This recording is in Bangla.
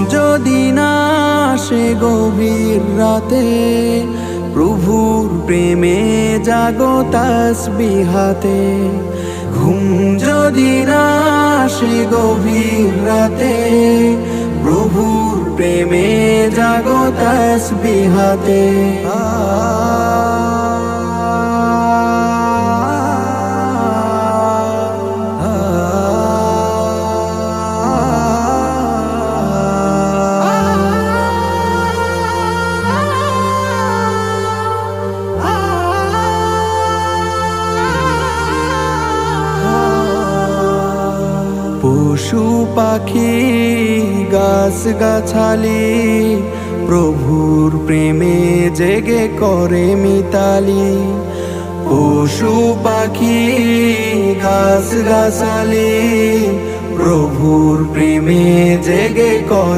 যদি না আসে গভীর রাতে, প্রভুর প্রেমে জাগো তাসবিহাতে। ঘুম যদি না আসে গভীর রাতে, প্রভুর প্রেমে জাগো তাসবিহাতে। পশু পাখি গাছ গাছালি, প্রভুর প্রেমে জেগে করে মিতালি। পশু পাখি গাছ গাছালি, প্রভুর প্রেমে জেগে করে